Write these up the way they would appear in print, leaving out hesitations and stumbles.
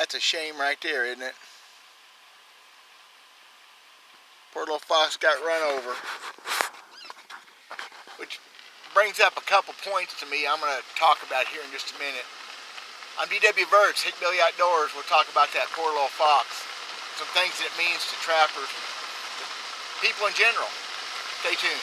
That's a shame right there, isn't it? Poor little fox got run over. Which brings up a couple points to me I'm going to talk about here in just a minute. I'm D.W. Verts, Hickbilly Outdoors. We'll talk about that poor little fox. Some things that it means to trappers, people in general. Stay tuned.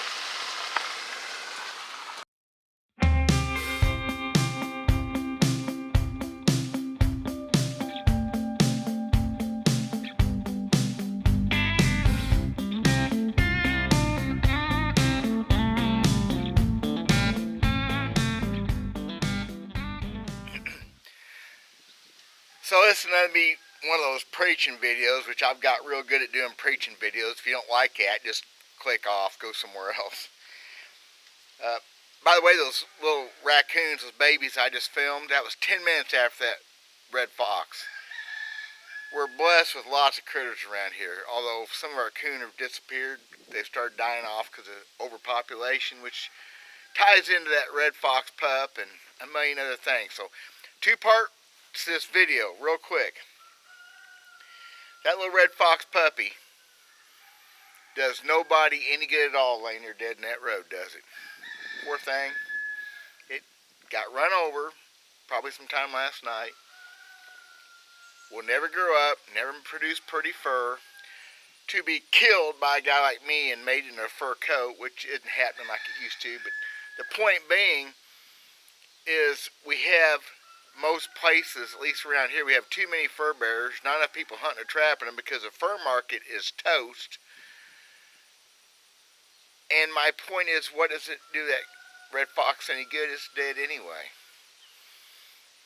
So this is going to be one of those preaching videos, which I've got real good at doing preaching videos. If you don't like that, just click off, go somewhere else. By the way, those little raccoons, those babies I just filmed, that was 10 minutes after that red fox. We're blessed with lots of critters around here. Although some of our coon have disappeared, they've started dying off because of overpopulation, which ties into that red fox pup and a million other things. So, two-part to this video, real quick. That little red fox puppy does nobody any good at all laying there dead in that road, does it? Poor thing. It got run over probably sometime last night. Will never grow up, never produce pretty fur, to be killed by a guy like me and made in a fur coat, which isn't happening like it used to. But the point being is we have most places, at least around here, we have too many fur bearers, not enough people hunting or trapping them because the fur market is toast. And my point is, what does it do that red fox any good? It's dead anyway.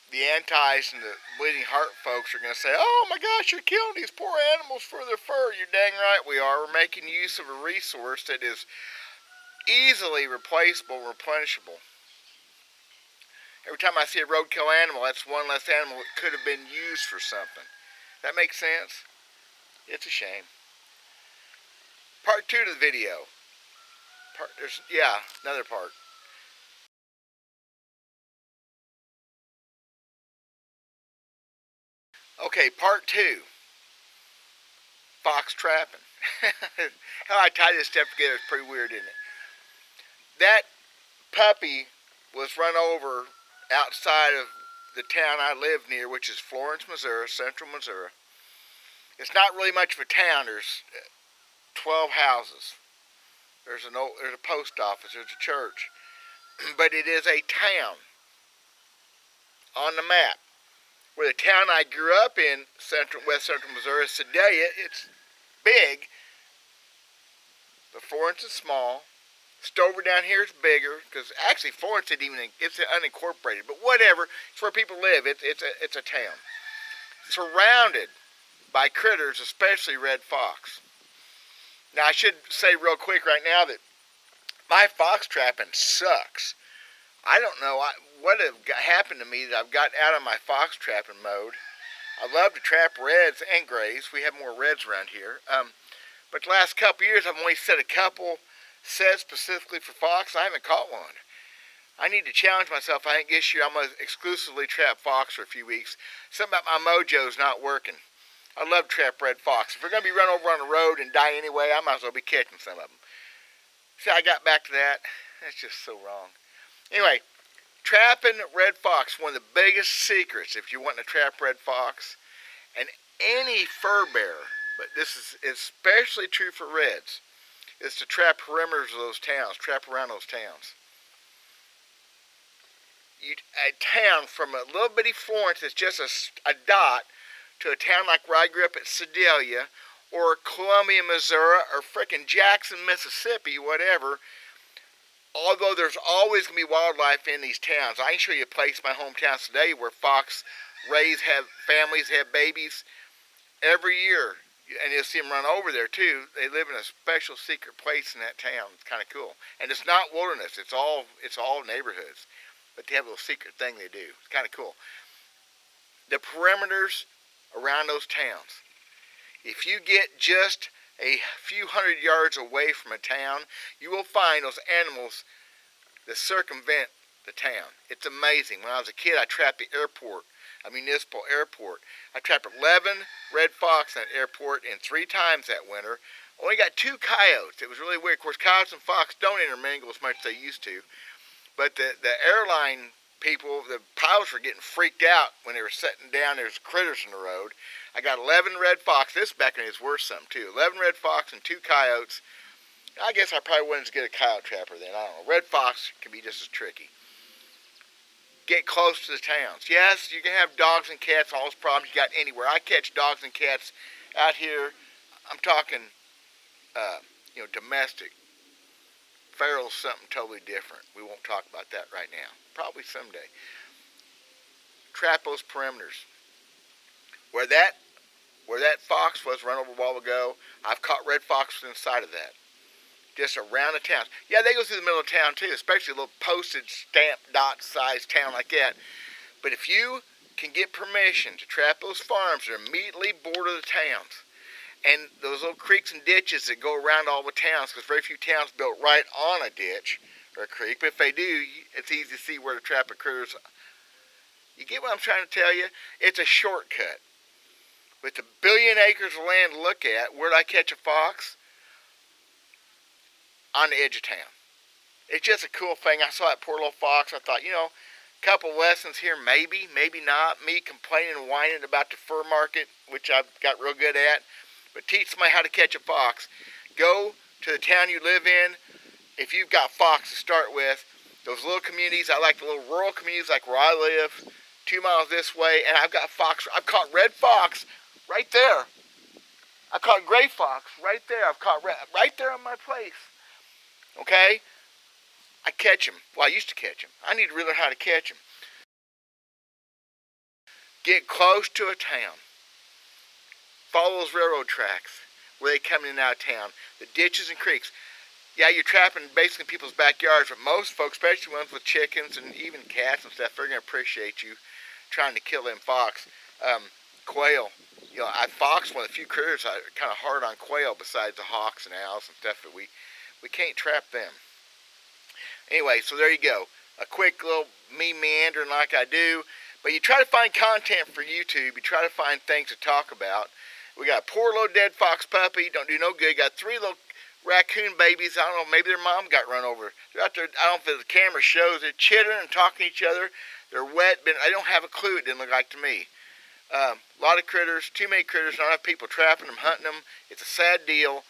The antis and the bleeding heart folks are going to say, oh my gosh, you're killing these poor animals for their fur. You're dang right we are. We're making use of a resource that is easily replaceable, replenishable. Every time I see a roadkill animal, that's one less animal that could have been used for something. That makes sense? It's a shame. Part 2 to the video. Another part. Okay, part 2. Fox trapping. How I tie this stuff together is pretty weird, isn't it? That puppy was run over outside of the town I live near, which is Florence, Missouri, central Missouri. It's not really much of a town. There's 12 houses. There's a post office. There's a church. But it is a town on the map. Where the town I grew up in, west central Missouri, Sedalia, it's big. But Florence is small. Stover down here is bigger, because actually Florence isn't even, it's unincorporated. But whatever, it's where people live. It's a town. Surrounded by critters, especially red fox. Now I should say real quick right now that my fox trapping sucks. I don't know what happened to me that I've got out of my fox trapping mode. I love to trap reds and grays. We have more reds around here. But the last couple years, I've only set a couple sets specifically for fox. I haven't caught one. I need to challenge myself. I think this year I'm going to exclusively trap fox for a few weeks. Something about my mojo's not working. I love to trap red fox. If we're going to be run over on the road and die anyway, I might as well be catching some of them. See, I got back to that. That's just so wrong. Anyway, trapping red fox, one of the biggest secrets if you want to trap red fox, and any fur bearer, but this is especially true for reds, is to trap perimeters of those towns, trap around those towns. A town from a little bitty Florence that's just a dot to a town like where I grew up at Sedalia, or Columbia, Missouri, or frickin' Jackson, Mississippi, whatever. Although there's always going to be wildlife in these towns. I can show you a place in my hometown today where fox families have babies every year. And you'll see them run over there too. They live in a special secret place in that town. It's kind of cool. And it's not wilderness. It's all neighborhoods. But they have a little secret thing they do. It's kind of cool. The perimeters around those towns. If you get just a few hundred yards away from a town, you will find those animals that circumvent the town. It's amazing. When I was a kid, I trapped the airport a municipal airport. I trapped 11 red fox in that airport and 3 times that winter. Only got 2 coyotes. It was really weird. Of course, coyotes and fox don't intermingle as much as they used to. But the airline people, the pilots were getting freaked out when they were setting down. There's critters in the road. I got 11 red fox. This back when it was worth something too. 11 red fox and 2 coyotes. I guess I probably wouldn't get a coyote trapper then. I don't know. Red fox can be just as tricky. Get close to the towns. Yes, you can have dogs and cats, all those problems you got anywhere. I catch dogs and cats out here. I'm talking, domestic. Feral's something totally different. We won't talk about that right now. Probably someday. Trap those perimeters. Where that fox was run over a while ago, I've caught red foxes inside of that. Just around the town. Yeah, they go through the middle of town too, especially a little postage stamp dot sized town like that. But if you can get permission to trap those farms that immediately border the towns, and those little creeks and ditches that go around all the towns, because very few towns built right on a ditch or a creek, but if they do, it's easy to see where to trap the critters. You get what I'm trying to tell you? It's a shortcut. With a billion acres of land to look at, where'd I catch a fox? On the edge of town. It's just a cool thing. I saw that poor little fox. I thought, a couple lessons here, maybe not. Me complaining and whining about the fur market, which I've got real good at. But teach somebody how to catch a fox. Go to the town you live in. If you've got fox to start with, those little communities, I like the little rural communities like where I live, 2 miles this way, and I've got fox. I've caught red fox right there. I caught gray fox right there. I've caught right there on my place. Okay? I catch them. Well, I used to catch them. I need to really learn how to catch them. Get close to a town. Follow those railroad tracks where they come in and out of town. The ditches and creeks. Yeah, you're trapping basically people's backyards, but most folks, especially ones with chickens and even cats and stuff, they're going to appreciate you trying to kill them fox. Quail. Fox, one of the few critters I kind of hard on quail besides the hawks and owls and stuff, but we can't trap them. Anyway, so there you go. A quick little me meandering like I do. But you try to find content for YouTube. You try to find things to talk about. We got a poor little dead fox puppy. Don't do no good. Got 3 little raccoon babies. I don't know. Maybe their mom got run over. They're out there. I don't know if the camera shows. They're chittering and talking to each other. They're wet. But I don't have a clue. It didn't look like to me. A lot of critters. Too many critters. Not enough people trapping them, hunting them. It's a sad deal.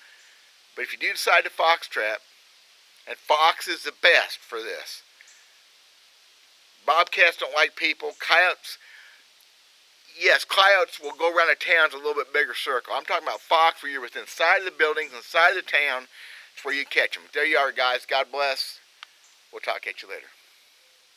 But if you do decide to fox trap, and fox is the best for this. Bobcats don't like people. Coyotes, yes, coyotes will go around the towns a little bit bigger circle. I'm talking about fox where you're within inside of the buildings, inside of the town. It's where you catch them. There you are, guys. God bless. We'll talk at you later.